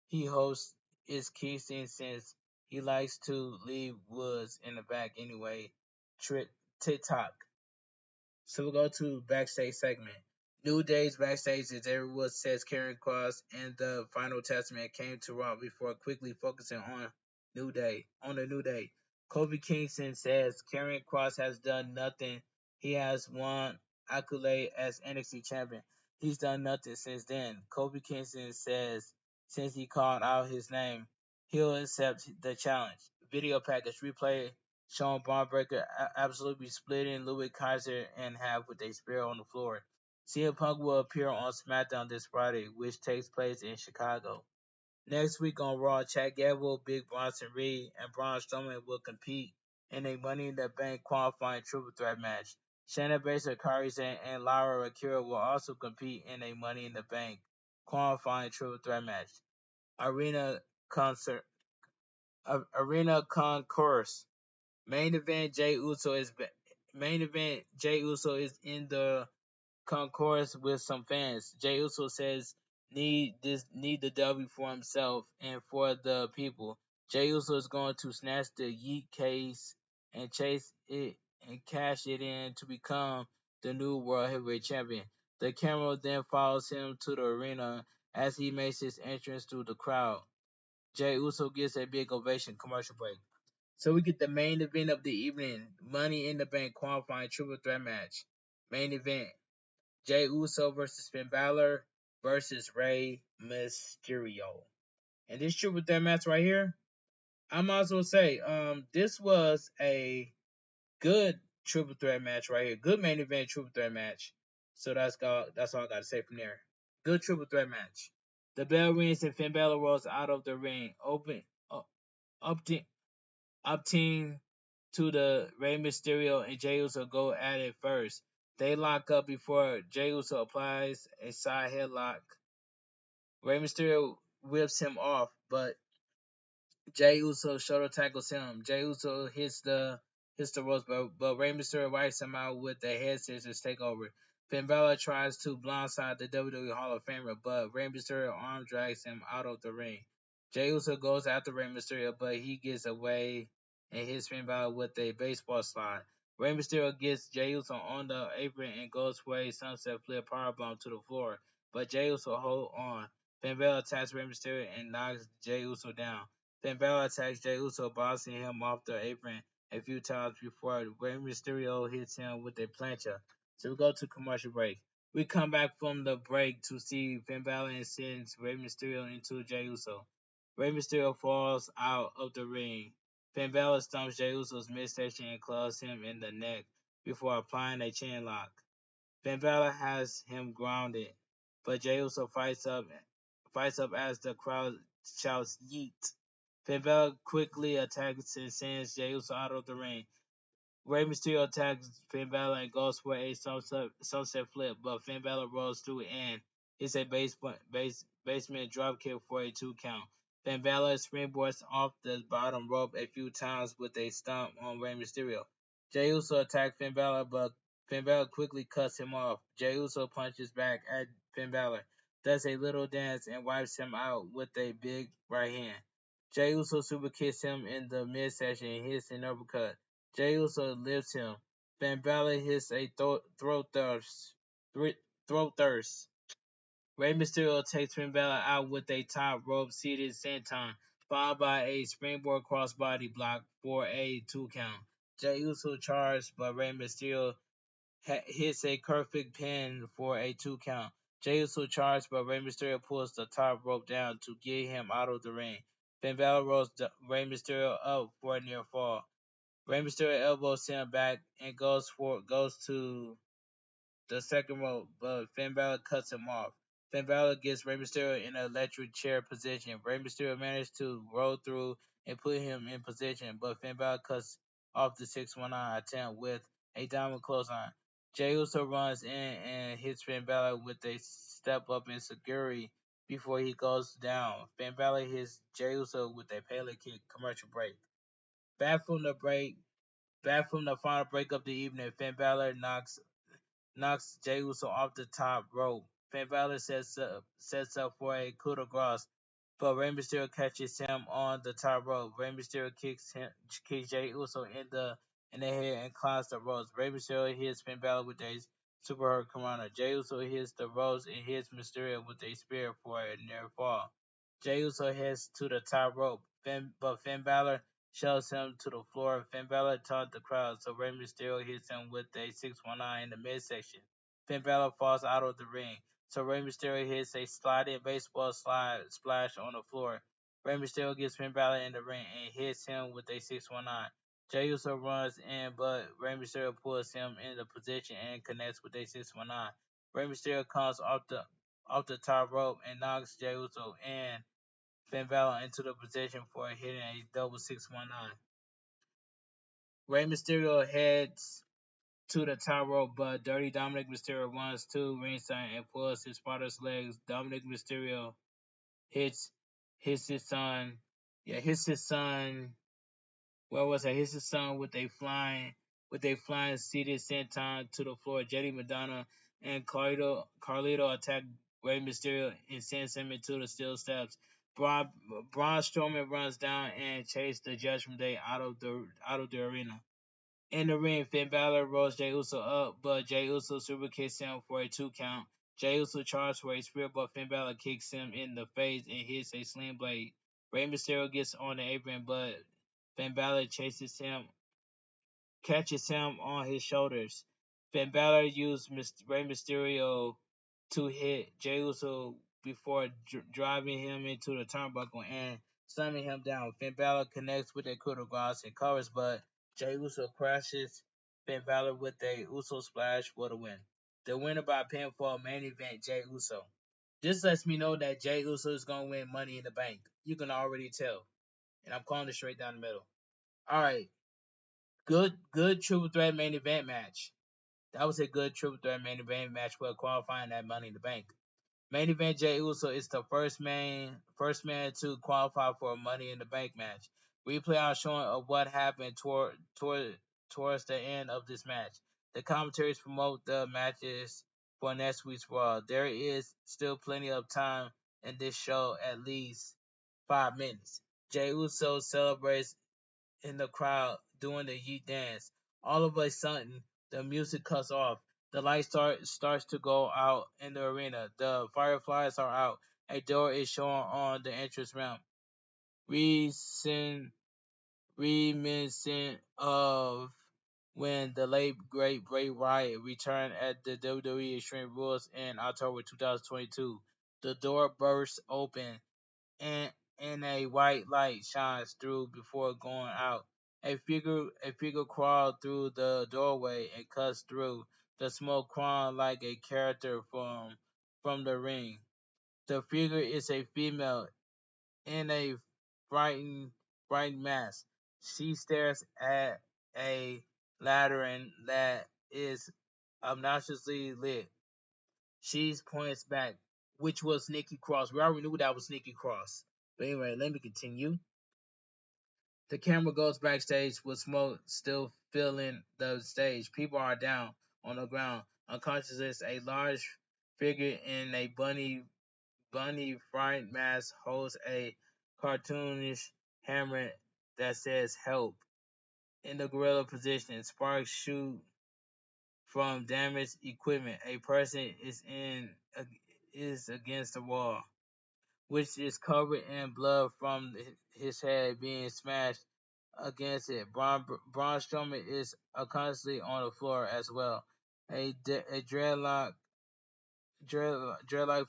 He hosts is Kingston since he likes to leave Woods in the back anyway. TikTok. So we'll go to backstage segment. New Day's backstage as everyone says Karrion Kross and the Final Testament came to Raw before quickly focusing on the New Day. Kofi Kingston says Karrion Kross has done nothing. He has won accolade as NXT champion. He's done nothing since then. Kofi Kingston says since he called out his name, he'll accept the challenge. Video package replay showing Braun Breaker absolutely splitting Ludwig Kaiser in half with a spear on the floor. CM Punk will appear on SmackDown this Friday, which takes place in Chicago. Next week on Raw, Chad Gable, Big Bronson Reed, and Braun Strowman will compete in a Money in the Bank qualifying triple threat match. Shayna Baszler, Kairi Sane, and Lyra Akira will also compete in a Money in the Bank qualifying triple threat match. Arena Concourse. Main event Jay Uso is in the concourse with some fans. Jay Uso says need the W for himself and for the people. Jay Uso is going to snatch the Yeet case and chase it and cash it in to become the new World Heavyweight Champion. The camera then follows him to the arena as he makes his entrance through the crowd. Jay Uso gets a big ovation. Commercial break. So we get the main event of the evening, Money in the Bank qualifying triple threat match. Main event, Jey Uso versus Finn Balor versus Rey Mysterio. And this triple threat match right here, I might as well say, this was a good triple threat match right here. Good main event triple threat match. So that's all I gotta say from there. Good triple threat match. The bell rings and Finn Balor rolls out of the ring, up team to the Rey Mysterio and Jey Uso go at it first. They lock up before Jey Uso applies a side headlock. Rey Mysterio whips him off, but Jey Uso shoulder tackles him. Jey Uso hits the ropes, but Rey Mysterio wipes him out with the head scissors takeover. Finn Balor tries to blindside the WWE Hall of Famer, but Rey Mysterio arm drags him out of the ring. Jey Uso goes after Rey Mysterio, but he gets away and hits Finn Balor with a baseball slide. Rey Mysterio gets Jey Uso on the apron and goes for a sunset flip powerbomb to the floor, but Jey Uso holds on. Finn Balor attacks Rey Mysterio and knocks Jey Uso down. Then Balor attacks Jey Uso, bouncing him off the apron a few times before Rey Mysterio hits him with a plancha. So we go to commercial break. We come back from the break to see Finn Balor and sends Rey Mysterio into Jey Uso. Rey Mysterio falls out of the ring. Finn Balor stomps Jey Uso's midsection and clubs him in the neck before applying a chin lock. Finn Balor has him grounded, but Jey Uso fights up as the crowd shouts "Yeet." Finn Balor quickly attacks and sends Jey Uso out of the ring. Rey Mysterio attacks Finn Balor and goes for a sunset flip, but Finn Balor rolls through and hits a basement dropkick for a 2 count. Finn Balor springboards off the bottom rope a few times with a stomp on Rey Mysterio. Jey Uso attacks Finn Balor, but Finn Balor quickly cuts him off. Jey Uso punches back at Finn Balor, does a little dance, and wipes him out with a big right hand. Jey Uso super kicks him in the midsection and hits an uppercut. Jey Uso lifts him. Finn Balor hits a throat thirst. Rey Mysterio takes Finn Balor out with a top rope seated senton, followed by a springboard crossbody block for a 2 count. Jey Uso charged, but Rey Mysterio hits a perfect pin for a 2 count. Jey Uso charged, but Rey Mysterio pulls the top rope down to get him out of the ring. Finn Balor rolls Rey Mysterio up for a near fall. Rey Mysterio elbows him back and goes to the second rope, but Finn Balor cuts him off. Finn Balor gets Rey Mysterio in an electric chair position. Rey Mysterio manages to roll through and put him in position, but Finn Balor cuts off the 619 attempt with a diamond clothesline. Jey Uso runs in and hits Finn Balor with a step up in Seguri before he goes down. Finn Balor hits Jey Uso with a Pele kick. Commercial break. Back from the break, Back from the final break of the evening, Finn Balor knocks Jey Uso off the top rope. Finn Balor sets up for a coup de grace, but Rey Mysterio catches him on the top rope. Rey Mysterio kicks Jey Uso in the head and climbs the ropes. Rey Mysterio hits Finn Balor with a Super Hurricanrana. Jey Uso hits the ropes and hits Mysterio with a spear for a near fall. Jey Uso heads to the top rope, but Finn Balor shoves him to the floor. Finn Balor taunts the crowd, so Rey Mysterio hits him with a 619 in the midsection. Finn Balor falls out of the ring, so Rey Mysterio hits a sliding baseball splash on the floor. Rey Mysterio gets Finn Balor in the ring and hits him with a 619. Jey Uso runs in, but Rey Mysterio pulls him into position and connects with a 619. Rey Mysterio comes off the top rope and knocks Jey Uso and Finn Balor into the position for hitting a double 619. Rey Mysterio heads to the top rope, but Dirty Dominic Mysterio runs to ringside and pulls his father's legs. Dominic Mysterio hits hits his son. Hits his son. Where was it? Hits his son with a flying seated senton to the floor. Jetty Madonna and Carlito attack Rey Mysterio and sends him into the steel steps. Braun, Braun Strowman runs down and chases the Judgment Day out of the arena. In the ring, Finn Balor rolls Jey Uso up, but Jey Uso super kicks him for a 2 count. Jey Uso charges for a spear, but Finn Balor kicks him in the face and hits a sling blade. Rey Mysterio gets on the apron, but Finn Balor catches him on his shoulders. Finn Balor used Rey Mysterio to hit Jey Uso before driving him into the turnbuckle and slamming him down. Finn Balor connects with a coup de grace and covers, but Jey Uso crashes Finn Balor with a Uso splash for the win. The winner by pinfall main event Jey Uso. This lets me know that Jey Uso is going to win Money in the Bank. You can already tell. And I'm calling it straight down the middle. All right. Good triple threat main event match. That was a good triple threat main event match for qualifying that Money in the Bank. Main event Jey Uso is the first man to qualify for a Money in the Bank match. Replay our showing of what happened towards the end of this match. The commentaries promote the matches for next week's Raw. There is still plenty of time in this show, at least 5 minutes. Jey Uso celebrates in the crowd doing the Yeet dance. All of a sudden, the music cuts off. The light starts to go out in the arena. The fireflies are out. A door is shown on the entrance ramp. Recent, reminiscent of when the late great Bray Wyatt returned at the WWE Extreme Rules in October 2022. The door bursts open and a white light shines through before going out. A figure crawled through the doorway and cuts through the smoke, crawling like a character from the ring. The figure is a female in a frightened frightened mask. She stares at a lantern that is obnoxiously lit. She points back, which was Nikki Cross. We already knew that was Nikki Cross. But anyway, let me continue. The camera goes backstage with smoke still filling the stage. People are down on the ground, unconscious. A large figure in a bunny fright mask holds a cartoonish hammer that says "Help." In the gorilla position, sparks shoot from damaged equipment. A person is against the wall, which is covered in blood from his head being smashed against it. Braun Strowman is constantly on the floor as well. A dreadlock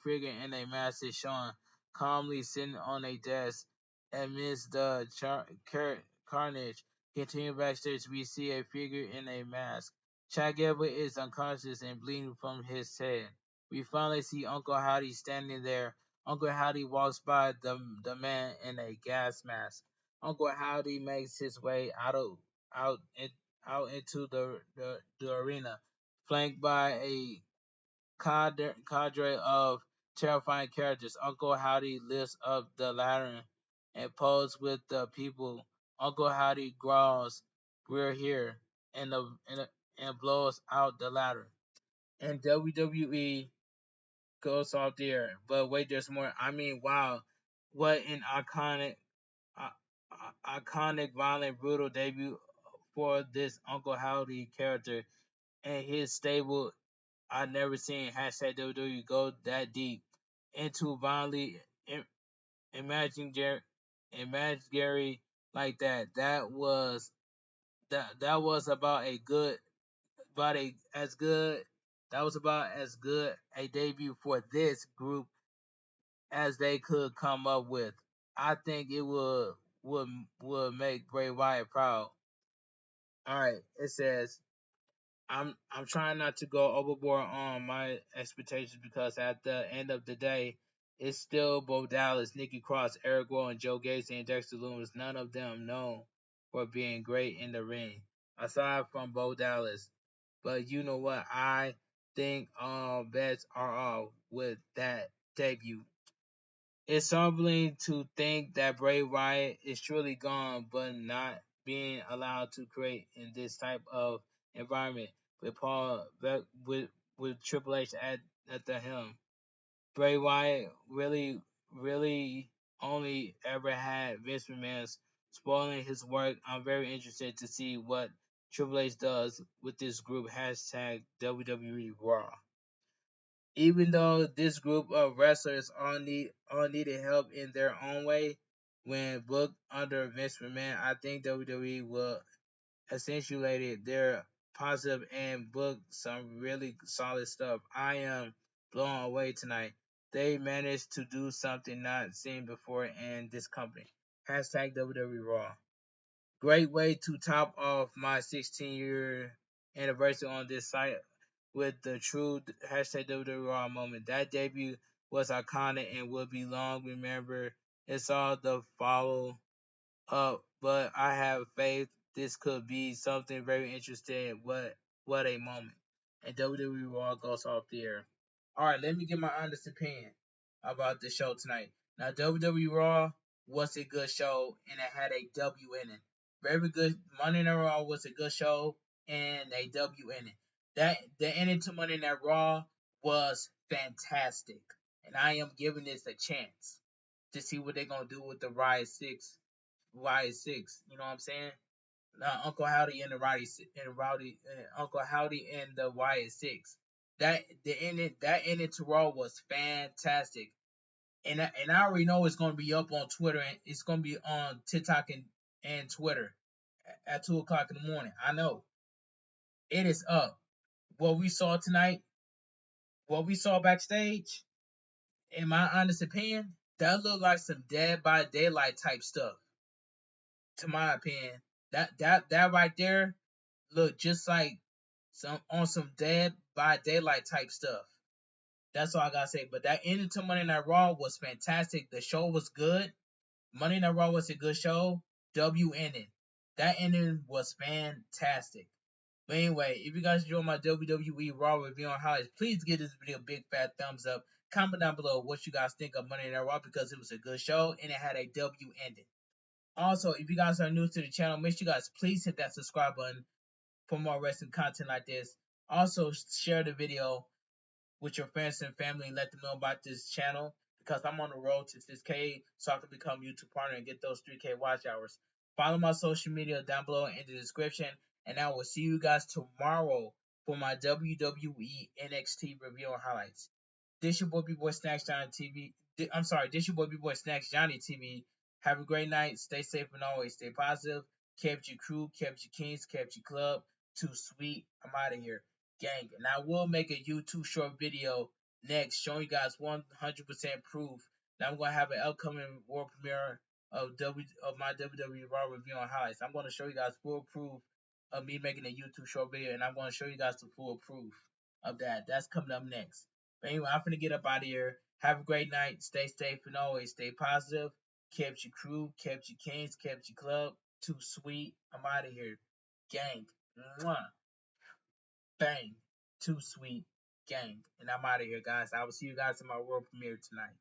figure in a mask is shown calmly sitting on a desk amidst the carnage. Continue backstage, we see a figure in a mask. Chad Gable is unconscious and bleeding from his head. We finally see Uncle Howdy standing there. Uncle Howdy walks by the man in a gas mask. Uncle Howdy makes his way out in, out into the arena, flanked by a cadre of terrifying characters. Uncle Howdy lifts up the lantern and poses with the people. Uncle Howdy growls, "We're here," and blows out the lantern. And WWE goes off there. But wait, there's more. I mean, wow, what an uh, iconic, violent, brutal debut for this Uncle Howdy character and his stable. I've never seen hashtag WWE go that deep into violently imaginary, imaginary like that. That was about a good, about a as good. That was about as good a debut for this group as they could come up with. I think it would would make Bray Wyatt proud. All right, it says I'm trying not to go overboard on my expectations because at the end of the day, it's still Bo Dallas, Nikki Cross, Eric Rowan, and Joe Gacy, and Dexter Loomis. None of them known for being great in the ring, aside from Bo Dallas. But you know what? I think all bets are off with that debut. It's humbling to think that Bray Wyatt is truly gone, but not being allowed to create in this type of environment with with Triple H at the helm. Bray Wyatt really only ever had Vince McMahon spoiling his work. I'm very interested to see what Triple H does with this group. Hashtag WWE Raw. Even though this group of wrestlers all needed help in their own way, when booked under Vince McMahon, I think WWE will accentuate their positive and book some really solid stuff. I am blown away tonight. They managed to do something not seen before in this company. Hashtag WWE Raw. Great way to top off my 16-year anniversary on this site with the true hashtag WWE Raw moment. That debut was iconic and will be long remembered. It's all the follow up, but I have faith this could be something very interesting. What a moment. and WWE Raw goes off the air. All right, let me get my honest opinion about the show tonight. Now, WWE Raw was a good show, and it had a W in it. Very good. Monday Night Raw was a good show, and a W in it. That the ending to Monday Night Raw was fantastic, and I am giving this a chance to see what they're gonna do with the Riot Six. Riot Six, you know what I'm saying? Uncle Howdy and the Uncle Howdy and the Wyatt Six. That ending to Raw was fantastic, and I already know it's gonna be up on Twitter, and it's gonna be on TikTok and Twitter at 2 o'clock in the morning. I know it is up. What we saw tonight, what we saw backstage, in my honest opinion, that looked like some Dead by Daylight type stuff. To my opinion, that right there look just like some Dead by Daylight type stuff. That's all I gotta say. But that ending to Monday Night Raw was fantastic. The show was good. Monday Night Raw was a good show. W ending. That ending was fantastic. But anyway, if you guys enjoy my WWE Raw review on highlights, please give this video a big fat thumbs up. Comment down below what you guys think of Monday Night Raw because it was a good show and it had a W ending. Also, if you guys are new to the channel, make sure you guys please hit that subscribe button for more wrestling content like this. Also, share the video with your friends and family and let them know about this channel because I'm on the road to 6K so I can become YouTube partner and get those 3K watch hours. Follow my social media down below in the description, and I will see you guys tomorrow for my WWE NXT review and highlights. This your boy B-Boy Snacks Johnny TV. I'm sorry, this your boy B-Boy Snacks Johnny TV. Have a great night. Stay safe and always stay positive. Kept your crew, kept your kings, kept your club. Too sweet. I'm out of here, gang. And I will make a YouTube short video next showing you guys 100% proof that I'm gonna have an upcoming world premiere of my WWE Raw review on highlights. I'm gonna show you guys full proof of me making a YouTube short video, and I'm gonna show you guys the full proof of that. That's coming up next. But anyway, I'm finna get up out of here. Have a great night. Stay safe and always stay positive. Kept your crew, kept your kings, kept your club. Too sweet. I'm out of here. Gang. Mwah. Bang. Too sweet. Gang. And I'm out of here, guys. I will see you guys in my world premiere tonight.